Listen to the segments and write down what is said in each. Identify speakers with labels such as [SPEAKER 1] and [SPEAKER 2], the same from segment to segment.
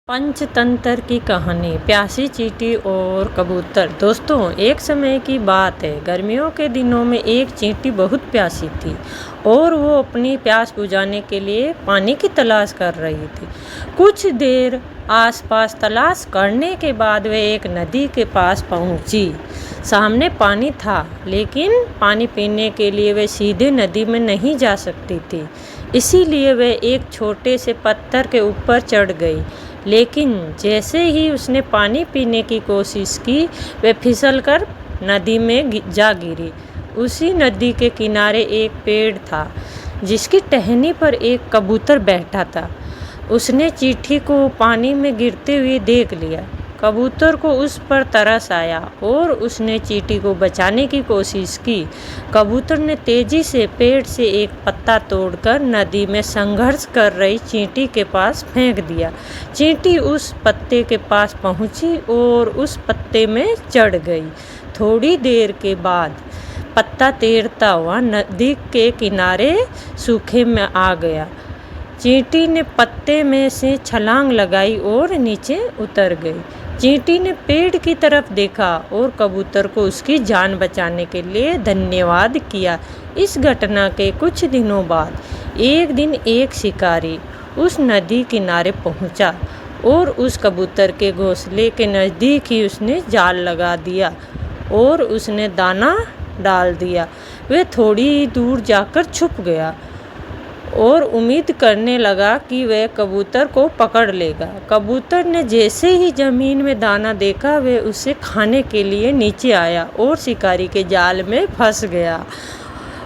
[SPEAKER 1] पंचतंत्र की कहानी प्यासी चींटी और कबूतर। दोस्तों, एक समय की बात है। गर्मियों के दिनों में एक चींटी बहुत प्यासी थी और वो अपनी प्यास बुझाने के लिए पानी की तलाश कर रही थी। कुछ देर आसपास तलाश करने के बाद वे एक नदी के पास पहुंची। सामने पानी था, लेकिन पानी पीने के लिए वे सीधे नदी में नहीं जा सकती थी। इसीलिए वे एक छोटे से पत्थर के ऊपर चढ़ गई। लेकिन जैसे ही उसने पानी पीने की कोशिश की, वह फिसलकर नदी में जा गिरी। उसी नदी के किनारे एक पेड़ था, जिसकी टहनी पर एक कबूतर बैठा था। उसने चींटी को पानी में गिरते हुए देख लिया। कबूतर को उस पर तरस आया और उसने चींटी को बचाने की कोशिश की। कबूतर ने तेजी से पेड़ से एक पत्ता तोड़कर नदी में संघर्ष कर रही चींटी के पास फेंक दिया। चींटी उस पत्ते के पास पहुंची और उस पत्ते में चढ़ गई। थोड़ी देर के बाद पत्ता तैरता हुआ नदी के किनारे सूखे में आ गया। चींटी ने पत्ते में से छलांग लगाई और नीचे उतर गई। चींटी ने पेड़ की तरफ देखा और कबूतर को उसकी जान बचाने के लिए धन्यवाद किया। इस घटना के कुछ दिनों बाद एक दिन एक शिकारी उस नदी किनारे पहुंचा और उस कबूतर के घोंसले के नज़दीक ही उसने जाल लगा दिया और उसने दाना डाल दिया। वह थोड़ी दूर जाकर छुप गया और उम्मीद करने लगा कि वह कबूतर को पकड़ लेगा। कबूतर ने जैसे ही ज़मीन में दाना देखा, वह उसे खाने के लिए नीचे आया और शिकारी के जाल में फंस गया।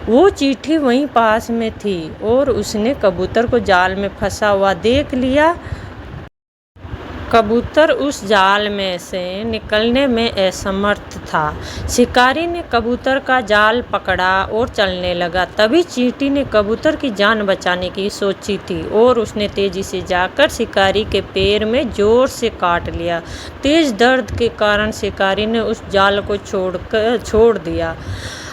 [SPEAKER 1] वो चींटी वहीं पास में थी और उसने कबूतर को जाल में फंसा हुआ देख लिया। कबूतर उस जाल में से निकलने में असमर्थ था। शिकारी ने कबूतर का जाल पकड़ा और चलने लगा। तभी चींटी ने कबूतर की जान बचाने की सोची थी और उसने तेजी से जाकर शिकारी के पैर में जोर से काट लिया। तेज दर्द के कारण शिकारी ने उस जाल को छोड़ दिया।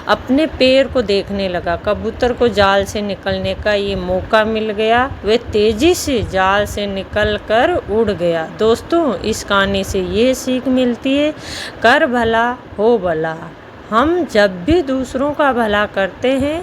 [SPEAKER 1] अपने पैर को देखने लगा। कबूतर को जाल से निकलने का ये मौका मिल गया। वह तेजी से जाल से निकलकर उड़ गया। दोस्तों, इस कहानी से ये सीख मिलती है, कर भला हो भला। हम जब भी दूसरों का भला करते हैं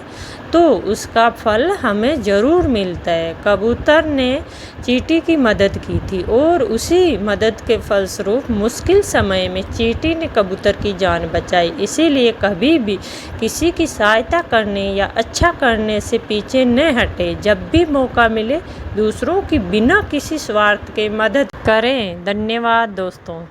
[SPEAKER 1] तो उसका फल हमें ज़रूर मिलता है। कबूतर ने चींटी की मदद की थी और उसी मदद के फलस्वरूप मुश्किल समय में चींटी ने कबूतर की जान बचाई। इसीलिए कभी भी किसी की सहायता करने या अच्छा करने से पीछे न हटे। जब भी मौका मिले, दूसरों की बिना किसी स्वार्थ के मदद करें। धन्यवाद दोस्तों।